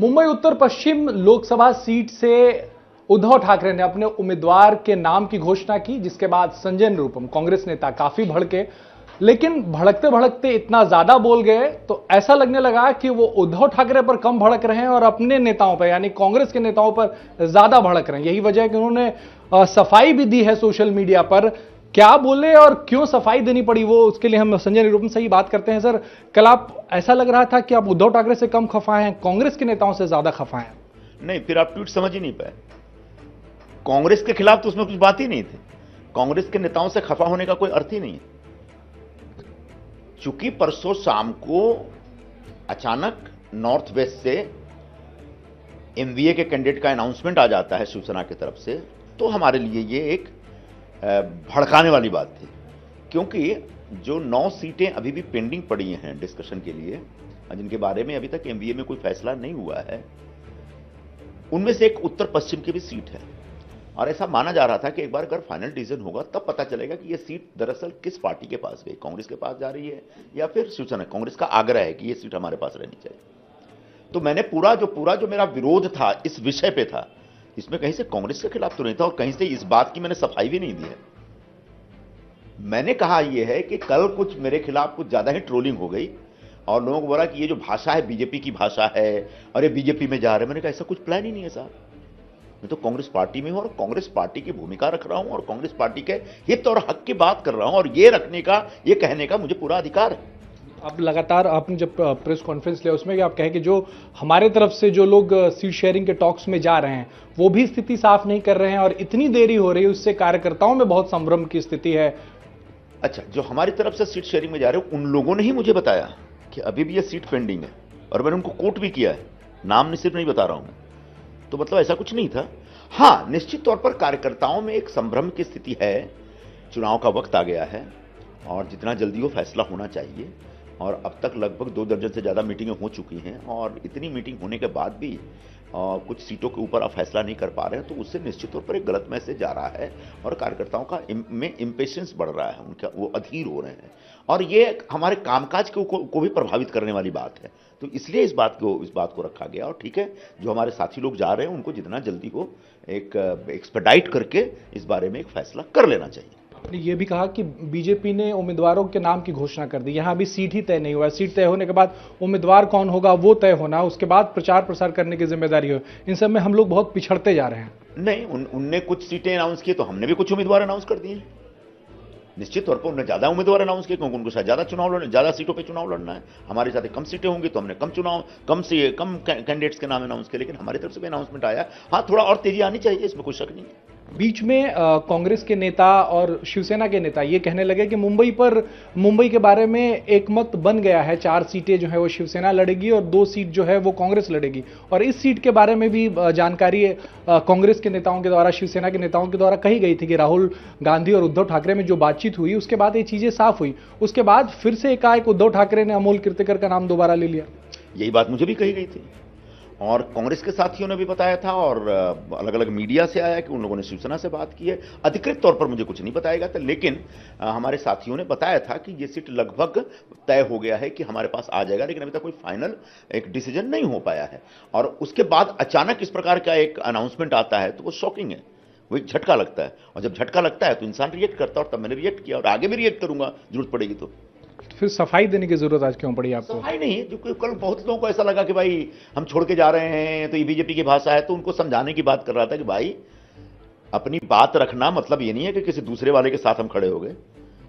मुंबई उत्तर पश्चिम Lok Sabha seat से उद्धव ठाकरे ने अपने उम्मीदवार के नाम की घोषणा की, जिसके बाद संजय निरुपम कांग्रेस नेता काफी भड़के। लेकिन भड़कते भड़कते इतना ज्यादा बोल गए तो ऐसा लगने लगा कि वो उद्धव ठाकरे पर कम भड़क रहे हैं और अपने नेताओं पर यानी कांग्रेस के नेताओं पर ज्यादा भड़क रहे हैं। यही वजह है कि उन्होंने सफाई भी दी है सोशल मीडिया पर। क्या बोले और क्यों सफाई देनी पड़ी, वो उसके लिए हम संजय निरुपम से ही बात करते हैं। सर, कल आप ऐसा लग रहा था कि आप उद्धव ठाकरे से कम खफा हैं, कांग्रेस के नेताओं से ज्यादा खफा हैं। नहीं, फिर आप ट्वीट समझ ही नहीं पाए। कांग्रेस के खिलाफ तो उसमें कुछ बात ही नहीं थी। कांग्रेस के नेताओं से खफा होने का कोई अर्थ ही नहीं है। चूंकि परसों शाम को अचानक नॉर्थ वेस्ट से एमवीए के कैंडिडेट का अनाउंसमेंट आ जाता है शिवसेना की तरफ से, तो हमारे लिए ये एक भड़काने वाली बात थी। क्योंकि जो 9 सीटें अभी भी पेंडिंग पड़ी हैं डिस्कशन के लिए, जिनके बारे में अभी तक एमवीए में कोई फैसला नहीं हुआ है, उनमें से एक उत्तर पश्चिम की भी सीट है। और ऐसा माना जा रहा था कि एक बार अगर फाइनल डिसीजन होगा तब पता चलेगा कि यह सीट दरअसल किस पार्टी के पास गई, कांग्रेस के पास जा रही है या फिर शिवसेना। कांग्रेस का आग्रह है कि यह सीट हमारे पास रहनी चाहिए। तो मैंने पूरा जो मेरा विरोध था इस विषय पे था, इसमें कहीं से कांग्रेस के खिलाफ तो नहीं था और कहीं से इस बात की मैंने सफाई भी नहीं दी है। मैंने कहा यह है कि कल कुछ मेरे खिलाफ कुछ ज्यादा ही ट्रोलिंग हो गई और लोगों को बोला कि ये जो भाषा है बीजेपी की भाषा है और ये बीजेपी में जा रहे हैं। मैंने कहा ऐसा कुछ प्लान ही नहीं है साहब। मैं तो कांग्रेस पार्टी में हूं और कांग्रेस पार्टी की भूमिका रख रहा हूं और कांग्रेस पार्टी के हित और हक की बात कर रहा हूं और ये रखने का, ये कहने का मुझे पूरा अधिकार है। अब लगातार आपने जब प्रेस कॉन्फ्रेंस लिया उसमें आप कहे कि जो हमारे तरफ से जो लोग सीट शेयरिंग के टॉक्स में जा रहे हैं वो भी स्थिति साफ नहीं कर रहे हैं और इतनी देरी हो रही है, उससे कार्यकर्ताओं में बहुत संभ्रम की स्थिति है। अच्छा, जो हमारी तरफ से सीट शेयरिंग में जा रहे हैं उन लोगों ने ही मुझे बताया कि अभी भी ये सीट पेंडिंग है और मैंने उनको कोट भी किया है, नाम सिर्फ नहीं बता रहा हूं मैं। तो मतलब ऐसा कुछ नहीं था। हाँ, निश्चित तौर पर कार्यकर्ताओं में एक संभ्रम की स्थिति है। चुनाव का वक्त आ गया है और जितना जल्दी वो फैसला होना चाहिए, और अब तक लगभग 2 दर्जन से ज़्यादा मीटिंगें हो चुकी हैं और इतनी मीटिंग होने के बाद भी कुछ सीटों के ऊपर आप फैसला नहीं कर पा रहे हैं, तो उससे निश्चित तौर पर एक गलत मैसेज जा रहा है और कार्यकर्ताओं का में इम्पेशेंस बढ़ रहा है, उनका वो अधीर हो रहे हैं और ये हमारे कामकाज को भी प्रभावित करने वाली बात है। तो इसलिए इस बात को रखा गया। और ठीक है, जो हमारे साथी लोग जा रहे हैं उनको जितना जल्दी हो एक एक्सपेडाइट करके इस बारे में एक फैसला कर लेना चाहिए। आपने ये भी कहा कि बीजेपी ने उम्मीदवारों के नाम की घोषणा कर दी, यहां अभी सीट ही तय नहीं हुआ है। सीट तय होने के बाद उम्मीदवार कौन होगा वो तय होना, उसके बाद प्रचार प्रसार करने की जिम्मेदारी हो। इन सब में हम लोग बहुत पिछड़ते जा रहे हैं। नहीं, उनने कुछ सीटें अनाउंस की तो हमने भी कुछ उम्मीदवार अनाउंस कर दिए। निश्चित तौर पर उन्होंने ज्यादा उम्मीदवार अनाउंस किए क्योंकि उनको शायद ज्यादा सीटों पे चुनाव लड़ना है। हमारे साथ कम सीटें होंगी तो हमने कम कैंडिडेट्स के नाम अनाउंस किए, लेकिन हमारी तरफ से भी अनाउंसमेंट आया। हाँ, थोड़ा और तेजी आनी चाहिए, इसमें कोई शक नहीं है। बीच में कांग्रेस के नेता और शिवसेना के नेता ये कहने लगे कि मुंबई के बारे में एक मत बन गया है, 4 सीटें जो है वो शिवसेना लड़ेगी और 2 सीट जो है वो कांग्रेस लड़ेगी। और इस सीट के बारे में भी जानकारी कांग्रेस के नेताओं के द्वारा, शिवसेना के नेताओं के द्वारा कही गई थी कि राहुल गांधी और उद्धव ठाकरे में जो बातचीत हुई उसके बाद ये चीजें साफ हुई। उसके बाद फिर से एकाएक उद्धव ठाकरे ने अमोल कीर्तिकर का नाम दोबारा ले लिया। यही बात मुझे भी कही गई थी और कांग्रेस के साथियों ने भी बताया था और अलग अलग मीडिया से आया कि उन लोगों ने शिवसेना से बात की है। अधिकृत तौर पर मुझे कुछ नहीं बताया गया था, लेकिन हमारे साथियों ने बताया था कि ये सीट लगभग तय हो गया है कि हमारे पास आ जाएगा, लेकिन अभी तक कोई फाइनल एक डिसीजन नहीं हो पाया है। और उसके बाद अचानक इस प्रकार का एक अनाउंसमेंट आता है तो वो शॉकिंग है, वो एक झटका लगता है और जब झटका लगता है तो इंसान रिएक्ट करता है और तब मैंने रिएक्ट किया और आगे भी रिएक्ट करूंगा जरूरत पड़ेगी तो। फिर सफाई देने की जरूरत आज क्यों पड़ी आपको? सफाई नहीं, जो कल बहुत लोगों को ऐसा लगा कि भाई हम छोड़ के जा रहे हैं तो ये बीजेपी की भाषा है, तो उनको समझाने की बात कर रहा था कि भाई अपनी बात रखना मतलब ये नहीं है कि किसी दूसरे वाले के साथ हम खड़े हो गए।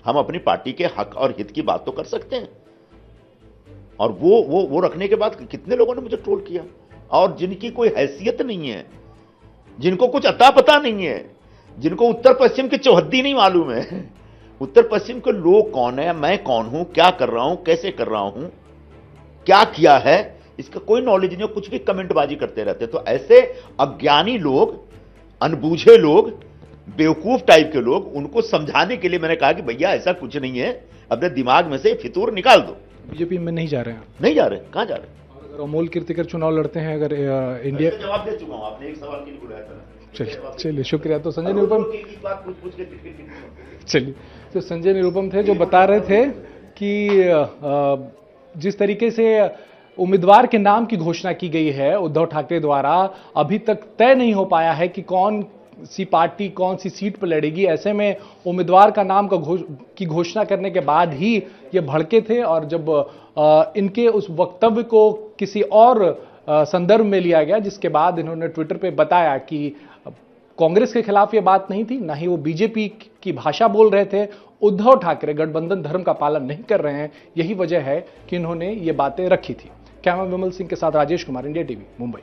हम अपनी पार्टी के हक और हित की बात तो कर सकते हैं। और वो रखने के बाद कितने लोगों ने मुझे ट्रोल किया और जिनकी कोई हैसियत नहीं है, जिनको कुछ अता पता नहीं है, जिनको उत्तर पश्चिम की चौहद्दी नहीं मालूम है, उत्तर पश्चिम के लोग कौन है, मैं कौन हूं, क्या कर रहा हूं, कैसे कर रहा हूं, क्या किया है, इसका कोई नॉलेज नहीं, कुछ भी कमेंटबाजी करते रहते। तो ऐसे अज्ञानी लोग, अनबूझे लोग, बेवकूफ टाइप के लोग, उनको समझाने के लिए मैंने कहा कि भैया ऐसा कुछ नहीं है, अपने दिमाग में से फितूर निकाल दो। बीजेपी में नहीं जा रहे हैं? नहीं जा रहे। कहां जा रहे हैं? अगर अमोल कीर्तिकर चुनाव लड़ते हैं, अगर इंडिया, जवाब दे चुका हूं, आपने एक सवाल के लिए बुलाया था। चलिए शुक्रिया। तो संजय निरुपम, चलिए, तो संजय निरुपम थे जो बता रहे थे कि जिस तरीके से उम्मीदवार के नाम की घोषणा की गई है उद्धव ठाकरे द्वारा, अभी तक तय नहीं हो पाया है कि कौन सी पार्टी कौन सी सीट पर लड़ेगी। ऐसे में उम्मीदवार का नाम की घोषणा करने के बाद ही ये भड़के थे और जब इनके उस वक्तव्य को किसी और संदर्भ में लिया गया, जिसके बाद इन्होंने ट्विटर पे बताया कि कांग्रेस के खिलाफ ये बात नहीं थी, ना ही वो बीजेपी की भाषा बोल रहे थे। उद्धव ठाकरे गठबंधन धर्म का पालन नहीं कर रहे हैं, यही वजह है कि इन्होंने ये बातें रखी थी। कैमरा विमल सिंह के साथ राजेश कुमार, इंडिया टीवी, मुंबई।